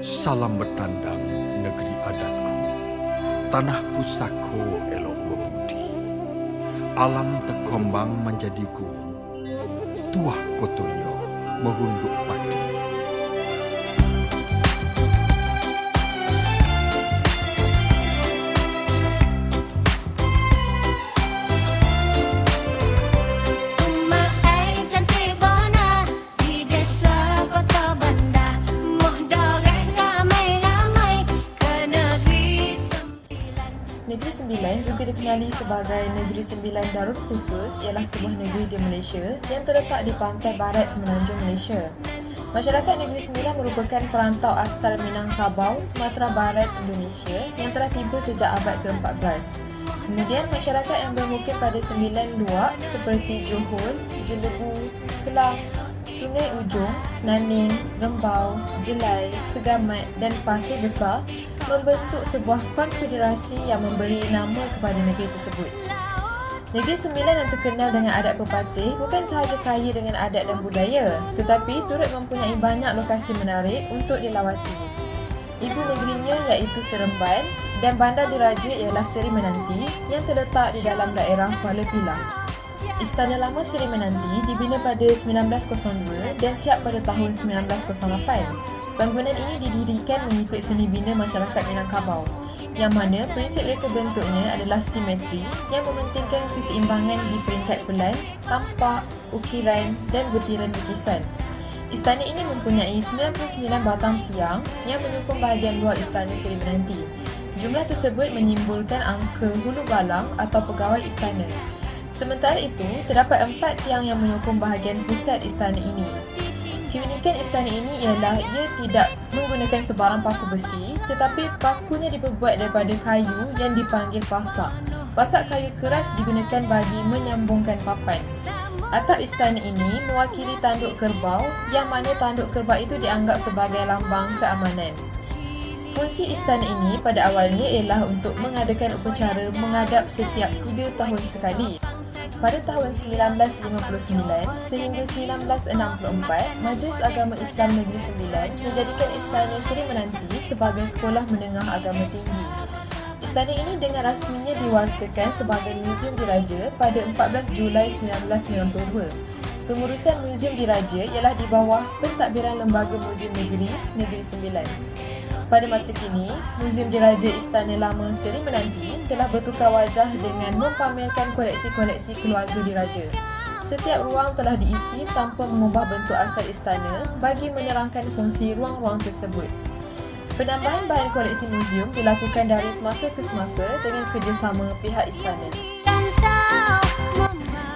Salam bertandang negeri adatku, tanah pusako elok berbudi. Alam terkombang menjadi guru, tuah kotonyo merunduk padi. Negeri Sembilan juga dikenali sebagai Negeri Sembilan Darul Khusus ialah sebuah negeri di Malaysia yang terletak di pantai barat semenanjung Malaysia. Masyarakat Negeri Sembilan merupakan perantau asal Minangkabau, Sumatera Barat, Indonesia yang telah tiba sejak abad ke-14. Kemudian masyarakat yang bermukim pada 9 luak seperti Johor, Jelebu, Kelang, Sungai Ujong, Naning, Rembau, Jelai, Segamat dan Pasir Besar membentuk sebuah konfederasi yang memberi nama kepada negeri tersebut. Negeri Sembilan yang terkenal dengan adat pepatih bukan sahaja kaya dengan adat dan budaya, tetapi turut mempunyai banyak lokasi menarik untuk dilawati. Ibu negerinya iaitu Seremban dan bandar diraja ialah Seri Menanti yang terletak di dalam daerah Kuala Pilah. Istana Lama Seri Menanti dibina pada 1902 dan siap pada tahun 1908. Bangunan ini didirikan mengikut seni bina masyarakat Minangkabau, yang mana prinsip reka bentuknya adalah simetri yang mementingkan keseimbangan di peringkat pelan, tampak, ukiran dan butiran lukisan. Istana ini mempunyai 99 batang tiang yang menyokong bahagian luar Istana Seri Menanti. Jumlah tersebut menyimbolkan angka hulu balang atau pegawai istana. Sementara itu, terdapat 4 tiang yang menyokong bahagian pusat istana ini. Keunikan istana ini ialah ia tidak menggunakan sebarang paku besi, tetapi pakunya diperbuat daripada kayu yang dipanggil pasak. Pasak kayu keras digunakan bagi menyambungkan papan. Atap istana ini mewakili tanduk kerbau, yang mana tanduk kerbau itu dianggap sebagai lambang keamanan. Fungsi istana ini pada awalnya ialah untuk mengadakan upacara menghadap setiap 3 tahun sekali. Pada tahun 1959 sehingga 1964, Majlis Agama Islam Negeri Sembilan menjadikan Istana Seri Menanti sebagai sekolah menengah agama tinggi. Istana ini dengan rasminya diwartakan sebagai Muzium Diraja pada 14 Julai 1992. Pengurusan Muzium Diraja ialah di bawah pentadbiran Lembaga Muzium Negeri Negeri Sembilan. Pada masa kini, Muzium Diraja Istana Lama Seri Menanti telah bertukar wajah dengan mempamerkan koleksi-koleksi keluarga diraja. Setiap ruang telah diisi tanpa mengubah bentuk asal istana bagi menerangkan fungsi ruang-ruang tersebut. Penambahan bahan koleksi muzium dilakukan dari semasa ke semasa dengan kerjasama pihak istana.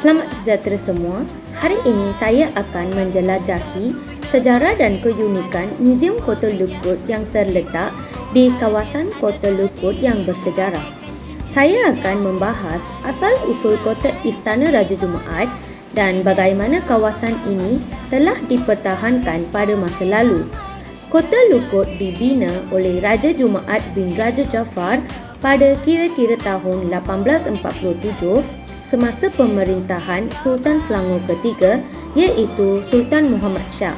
Selamat sejahtera semua. Hari ini saya akan menjelajahi sejarah dan keunikan Muzium Kota Lukut yang terletak di kawasan Kota Lukut yang bersejarah. Saya akan membahas asal-usul kota Istana Raja Jumaat dan bagaimana kawasan ini telah dipertahankan pada masa lalu. Kota Lukut dibina oleh Raja Jumaat bin Raja Jaafar pada kira-kira tahun 1847 semasa pemerintahan Sultan Selangor ketiga iaitu Sultan Muhammad Shah.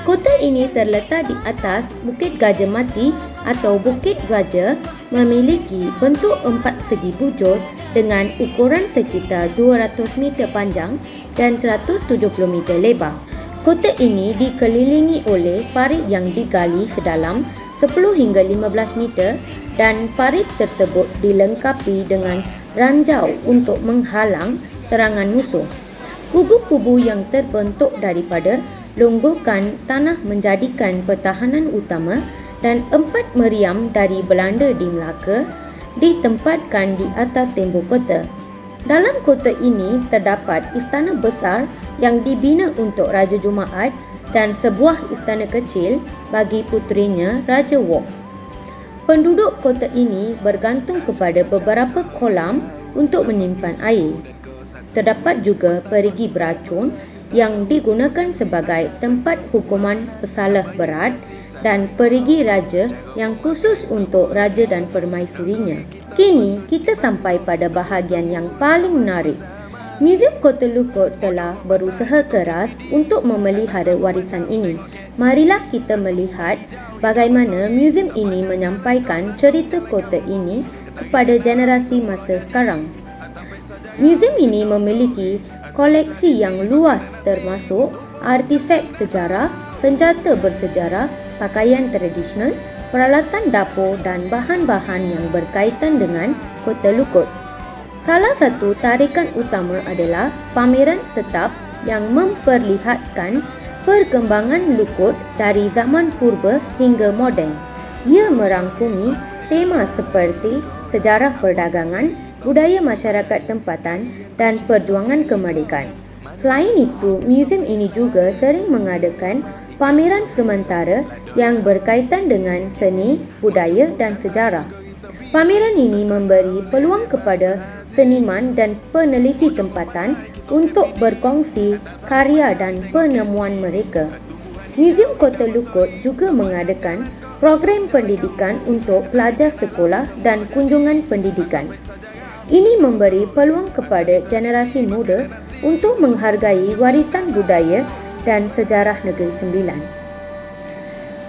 Kota ini terletak di atas Bukit Gajah Mati atau Bukit Raja, memiliki bentuk 4 segi bujur dengan ukuran sekitar 200 meter panjang dan 170 meter lebar. Kota ini dikelilingi oleh parit yang digali sedalam 10 hingga 15 meter dan parit tersebut dilengkapi dengan ranjau untuk menghalang serangan musuh. Kubu-kubu yang terbentuk daripada longgokan tanah menjadikan pertahanan utama dan 4 meriam dari Belanda di Melaka ditempatkan di atas tembok kota. Dalam kota ini terdapat istana besar yang dibina untuk Raja Jumaat dan sebuah istana kecil bagi puterinya Raja Wok. Penduduk kota ini bergantung kepada beberapa kolam untuk menyimpan air. Terdapat juga perigi beracun yang digunakan sebagai tempat hukuman pesalah berat dan perigi raja yang khusus untuk raja dan permaisurinya. Kini kita sampai pada bahagian yang paling menarik. Muzium Kota Lukut telah berusaha keras untuk memelihara warisan ini marilah kita melihat bagaimana muzium ini menyampaikan cerita kota ini kepada generasi masa sekarang. Muzium ini memiliki koleksi yang luas termasuk artifak sejarah, senjata bersejarah, pakaian tradisional, peralatan dapur dan bahan-bahan yang berkaitan dengan Kota Lukut. Salah satu tarikan utama adalah pameran tetap yang memperlihatkan perkembangan Lukut dari zaman purba hingga moden. Ia merangkumi tema seperti sejarah perdagangan, budaya masyarakat tempatan dan perjuangan kemerdekaan. Selain itu, muzium ini juga sering mengadakan pameran sementara yang berkaitan dengan seni, budaya dan sejarah. Pameran ini memberi peluang kepada seniman dan peneliti tempatan untuk berkongsi karya dan penemuan mereka. Muzium Kota Lukut juga mengadakan program pendidikan untuk pelajar sekolah dan kunjungan pendidikan. Ini memberi peluang kepada generasi muda untuk menghargai warisan budaya dan sejarah Negeri Sembilan.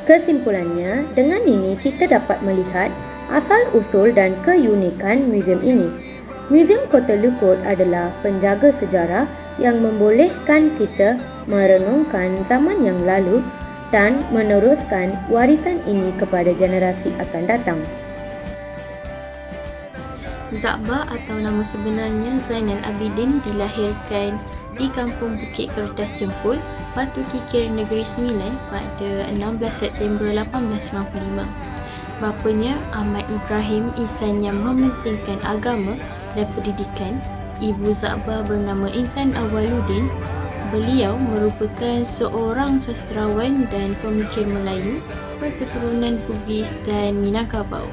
Kesimpulannya, dengan ini kita dapat melihat asal-usul dan keunikan muzium ini. Muzium Kota Lukut adalah penjaga sejarah yang membolehkan kita merenungkan zaman yang lalu dan meneruskan warisan ini kepada generasi akan datang. Zakba atau nama sebenarnya Zainal Abidin dilahirkan di Kampung Bukit Kertas Jemput, Batu Kikir, Negeri Sembilan pada 16 September 1895. Bapanya Ahmad Ibrahim Ihsan yang mementingkan agama dan pendidikan. Ibu Zakba bernama Intan Awaluddin. Beliau merupakan seorang sastrawan dan pemikir Melayu berketurunan Bugis dan Minangkabau,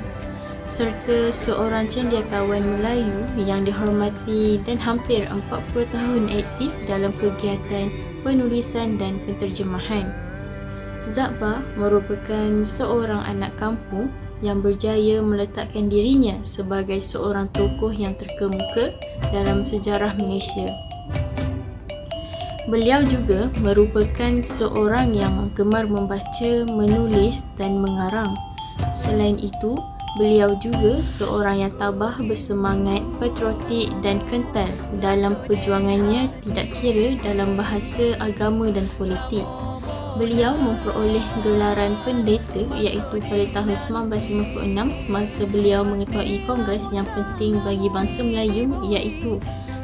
serta seorang cendekiawan Melayu yang dihormati dan hampir 40 tahun aktif dalam kegiatan penulisan dan penterjemahan. Zakba merupakan seorang anak kampung yang berjaya meletakkan dirinya sebagai seorang tokoh yang terkemuka dalam sejarah Malaysia. Beliau juga merupakan seorang yang gemar membaca, menulis dan mengarang. Selain itu, beliau juga seorang yang tabah, bersemangat, patriotik dan kental dalam perjuangannya tidak kira dalam bahasa agama dan politik. Beliau memperoleh gelaran pendeta iaitu pada tahun 1956 semasa beliau mengetuai kongres yang penting bagi bangsa Melayu iaitu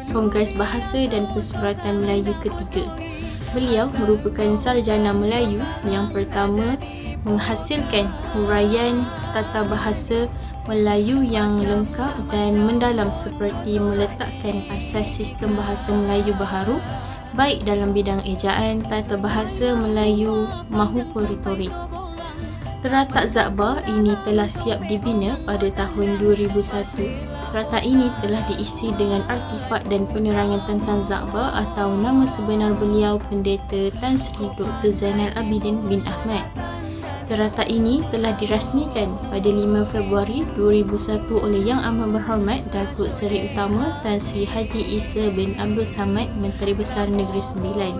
Kongres Bahasa dan Persuratan Melayu ketiga. Beliau merupakan sarjana Melayu yang pertama menghasilkan huraian tata bahasa Melayu yang lengkap dan mendalam seperti meletakkan asas sistem bahasa Melayu baharu baik dalam bidang ejaan, tata bahasa Melayu maupun retorik. Teratak Zakba ini telah siap dibina pada tahun 2001. Teratak ini telah diisi dengan artifak dan penerangan tentang Zakba atau nama sebenar beliau Pendeta Tan Sri Dr. Zainal Abidin bin Ahmad. Teratak ini telah dirasmikan pada 5 Februari 2001 oleh Yang Amat Berhormat Datuk Seri Utama Tan Sri Haji Isa bin Abdul Samad, Menteri Besar Negeri Sembilan.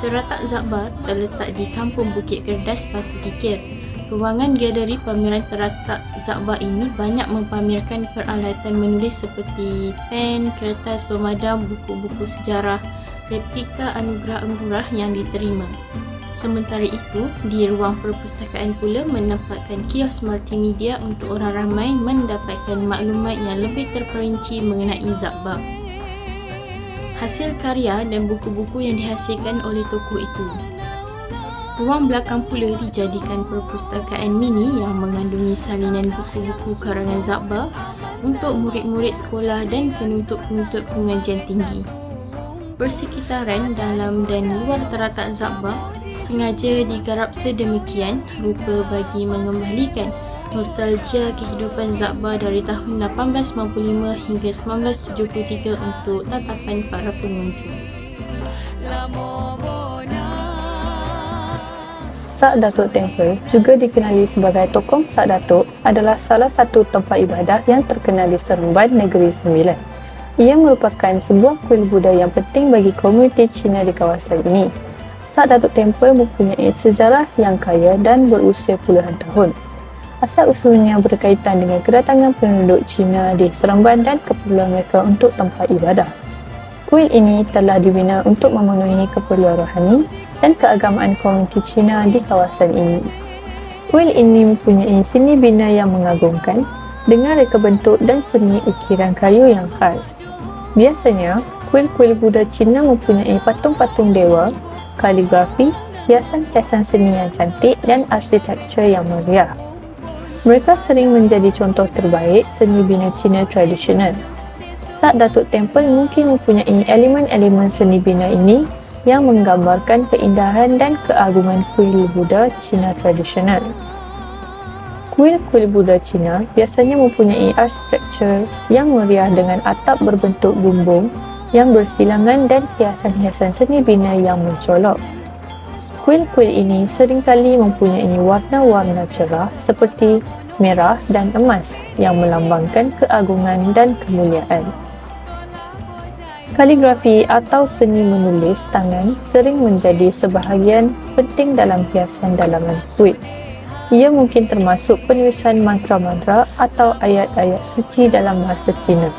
Teratak Zakba terletak di Kampung Bukit Kertas, Batu Kikir. Ruangan galeri pameran teratak Zakba ini banyak mempamerkan peralatan menulis seperti pen, kertas pemadam, buku-buku sejarah, replika anugerah-anugerah yang diterima. Sementara itu, di ruang perpustakaan pula menempatkan kios multimedia untuk orang ramai mendapatkan maklumat yang lebih terperinci mengenai Zakba, hasil karya dan buku-buku yang dihasilkan oleh tokoh itu. Ruang belakang pula dijadikan perpustakaan mini yang mengandungi salinan buku-buku karangan Zakba untuk murid-murid sekolah dan penuntut-penuntut pengajian tinggi. Persekitaran dalam dan luar teratak Zakba sengaja digarap sedemikian rupa bagi mengembalikan nostalgia kehidupan Zakba dari tahun 1895 hingga 1973 untuk tatapan para pengunjung. Sak Datuk Temple, juga dikenali sebagai Tokong Sak Datuk, adalah salah satu tempat ibadah yang terkenal di Seremban, Negeri Sembilan. Ia merupakan sebuah kuil Buddha yang penting bagi komuniti Cina di kawasan ini. Sak Datuk Temple mempunyai sejarah yang kaya dan berusia puluhan tahun. Asal-usulnya berkaitan dengan kedatangan penduduk Cina di Seremban dan keperluan mereka untuk tempat ibadah. Kuil ini telah dibina untuk memenuhi keperluan rohani dan keagamaan komuniti Cina di kawasan ini. Kuil ini mempunyai seni bina yang mengagumkan dengan reka bentuk dan seni ukiran kayu yang khas. Biasanya, kuil-kuil Buddha Cina mempunyai patung-patung dewa, kaligrafi, hiasan-hiasan seni yang cantik dan arsitektur yang meriah. Mereka sering menjadi contoh terbaik seni bina Cina tradisional. Sak Datuk Temple mungkin mempunyai elemen-elemen seni bina ini yang menggambarkan keindahan dan keagungan kuil Buddha Cina tradisional. Kuil-kuil Buddha Cina biasanya mempunyai arsitektur yang meriah dengan atap berbentuk bumbung yang bersilangan dan hiasan-hiasan seni bina yang mencolok. Kuil-kuil ini seringkali mempunyai warna-warna cerah seperti merah dan emas yang melambangkan keagungan dan kemuliaan. Kaligrafi atau seni menulis tangan sering menjadi sebahagian penting dalam hiasan dalaman kuil. Ia mungkin termasuk penulisan mantra-mantra atau ayat-ayat suci dalam bahasa Cina.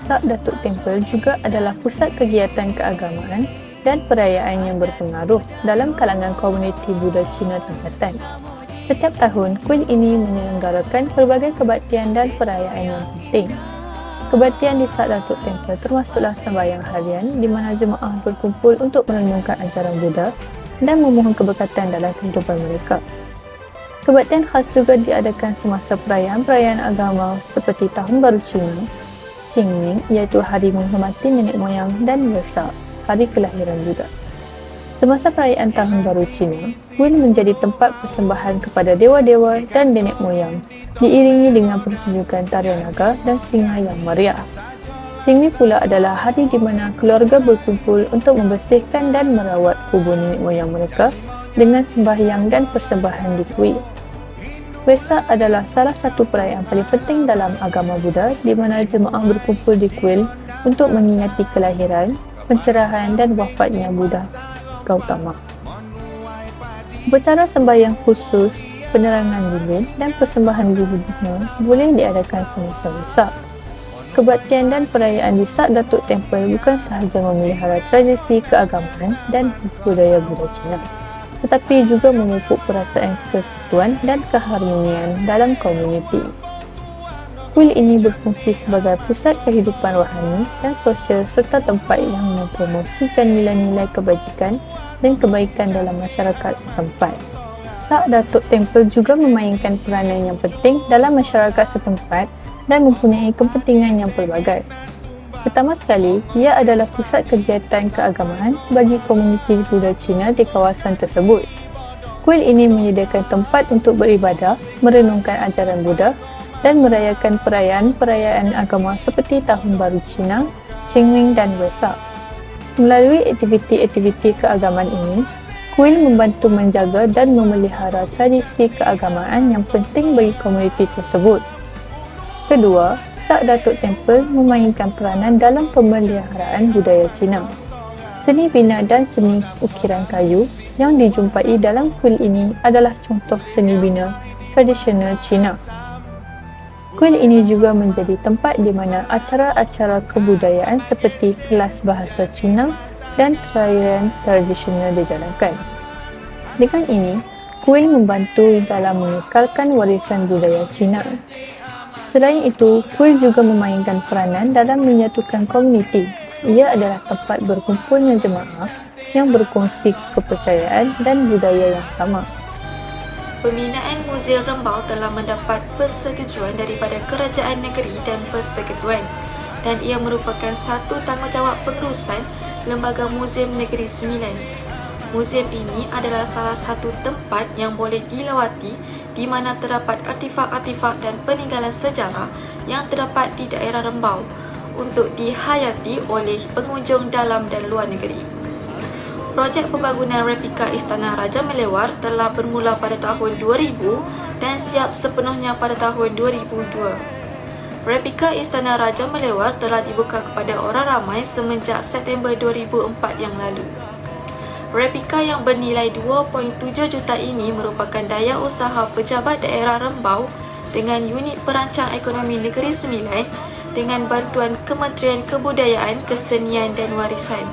Sak Datuk Temple juga adalah pusat kegiatan keagamaan dan perayaan yang berpengaruh dalam kalangan komuniti Buddha Cina tempatan. Setiap tahun, kuil ini menyelenggarakan pelbagai kebaktian dan perayaan yang penting. Kebaktian di Sak Datuk Temple termasuklah sembahyang harian di mana jemaah berkumpul untuk merenungkan ajaran Buddha dan memohon keberkatan dalam kehidupan mereka. Kebaktian khas juga diadakan semasa perayaan-perayaan agama seperti Tahun Baru Cina, Qingming iaitu hari menghormati nenek moyang, dan Wesak, hari kelahiran juga. Semasa perayaan Tahun Baru Cina, kuil menjadi tempat persembahan kepada dewa-dewa dan nenek moyang, diiringi dengan pertunjukan tarian naga dan singa yang meriah. Qingming pula adalah hari di mana keluarga berkumpul untuk membersihkan dan merawat kubur nenek moyang mereka dengan sembahyang dan persembahan di kuil. Wesak adalah salah satu perayaan paling penting dalam agama Buddha di mana jemaah berkumpul di kuil untuk mengingati kelahiran, pencerahan dan wafatnya Buddha Gautama. Upacara sembahyang khusus, penerangan lilin dan persembahan bunga boleh diadakan semasa Wesak. Kebaktian dan perayaan di Sak Datuk Temple bukan sahaja memelihara tradisi keagamaan dan budaya Buddha Cina, tetapi juga memupuk perasaan kesatuan dan keharmonian dalam komuniti. Kuil ini berfungsi sebagai pusat kehidupan rohani dan sosial serta tempat yang mempromosikan nilai-nilai kebajikan dan kebaikan dalam masyarakat setempat. Sak Datuk Temple juga memainkan peranan yang penting dalam masyarakat setempat dan mempunyai kepentingan yang pelbagai. Pertama sekali, ia adalah pusat kegiatan keagamaan bagi komuniti Buddha Cina di kawasan tersebut. Kuil ini menyediakan tempat untuk beribadah, merenungkan ajaran Buddha dan merayakan perayaan-perayaan agama seperti Tahun Baru Cina, Qingming dan Wesak. Melalui aktiviti-aktiviti keagamaan ini, kuil membantu menjaga dan memelihara tradisi keagamaan yang penting bagi komuniti tersebut. Kedua, Sak Datuk Temple memainkan peranan dalam pemeliharaan budaya Cina. Seni bina dan seni ukiran kayu yang dijumpai dalam kuil ini adalah contoh seni bina tradisional Cina. Kuil ini juga menjadi tempat di mana acara-acara kebudayaan seperti kelas bahasa Cina dan tarian tradisional dijalankan. Dengan ini, kuil membantu dalam mengekalkan warisan budaya Cina. Selain itu, kuil juga memainkan peranan dalam menyatukan komuniti. Ia adalah tempat berkumpulnya jemaah yang berkongsi kepercayaan dan budaya yang sama. Pembinaan Muzium Rembau telah mendapat persetujuan daripada Kerajaan Negeri dan Persekutuan dan ia merupakan satu tanggungjawab pengurusan Lembaga Muzium Negeri Sembilan. Muzium ini adalah salah satu tempat yang boleh dilawati di mana terdapat artifak-artifak dan peninggalan sejarah yang terdapat di daerah Rembau untuk dihayati oleh pengunjung dalam dan luar negeri. Projek pembangunan replika Istana Raja Melewar telah bermula pada tahun 2000 dan siap sepenuhnya pada tahun 2002. Replika Istana Raja Melewar telah dibuka kepada orang ramai semenjak September 2004 yang lalu. Replika yang bernilai 2.7 juta ini merupakan daya usaha pejabat daerah Rembau dengan unit perancang ekonomi Negeri Sembilan dengan bantuan Kementerian Kebudayaan, Kesenian dan Warisan.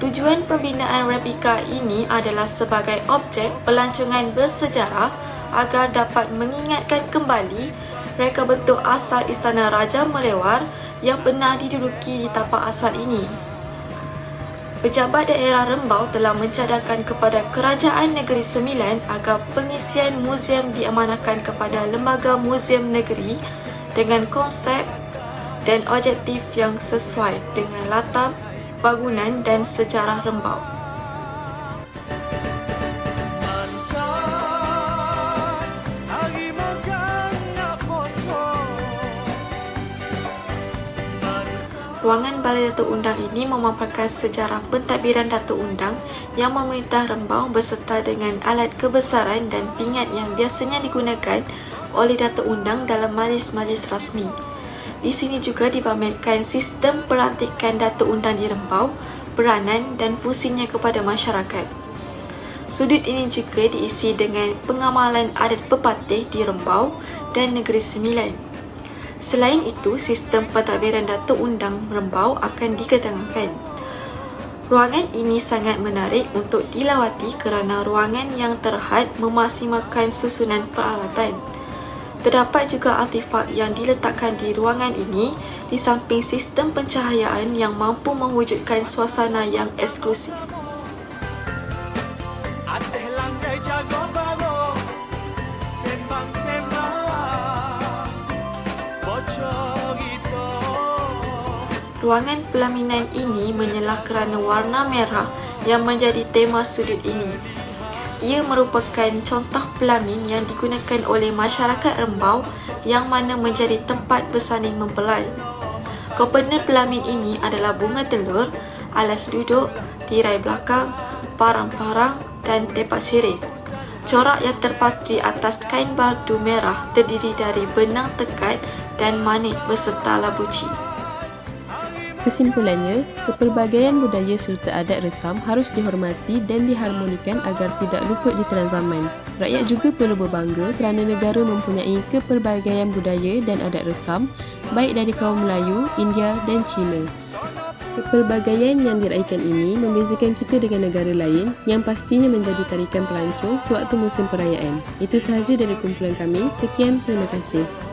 Tujuan pembinaan replika ini adalah sebagai objek pelancongan bersejarah agar dapat mengingatkan kembali reka bentuk asal Istana Raja Melewar yang pernah diduduki di tapak asal ini. Pejabat daerah Rembau telah mencadangkan kepada Kerajaan Negeri Sembilan agar pengisian muzium diamanahkan kepada Lembaga Muzium Negeri dengan konsep dan objektif yang sesuai dengan latar bangunan dan sejarah Rembau. Ruangan Balai Datuk Undang ini memaparkan sejarah pentadbiran Datuk Undang yang memerintah Rembau beserta dengan alat kebesaran dan pingat yang biasanya digunakan oleh Datuk Undang dalam majlis-majlis rasmi. Di sini juga dipamerkan sistem pelantikan Datuk Undang di Rembau, peranan dan fungsinya kepada masyarakat. Sudut ini juga diisi dengan pengamalan adat pepatih di Rembau dan Negeri Sembilan. Selain itu, sistem pentadbiran Datuk Undang Rembau akan diketengahkan. Ruangan ini sangat menarik untuk dilawati kerana ruangan yang terhad memaksimalkan susunan peralatan. Terdapat juga artifak yang diletakkan di ruangan ini di samping sistem pencahayaan yang mampu mewujudkan suasana yang eksklusif. Ruangan pelaminan ini menyelah kerana warna merah yang menjadi tema sudut ini. Ia merupakan contoh pelamin yang digunakan oleh masyarakat Rembau yang mana menjadi tempat bersanding mempelai. Komponen pelamin ini adalah bunga telur, alas duduk, tirai belakang, parang-parang dan tepak sirih. Corak yang terpatri atas kain baldu merah terdiri dari benang tekat dan manik beserta labuci. Kesimpulannya, kepelbagaian budaya serta adat resam harus dihormati dan diharmonikan agar tidak luput di telan zaman. Rakyat juga perlu berbangga kerana negara mempunyai kepelbagaian budaya dan adat resam baik dari kaum Melayu, India dan Cina. Kepelbagaian yang diraikan ini membezakan kita dengan negara lain yang pastinya menjadi tarikan pelancong sewaktu musim perayaan. Itu sahaja dari kumpulan kami. Sekian, terima kasih.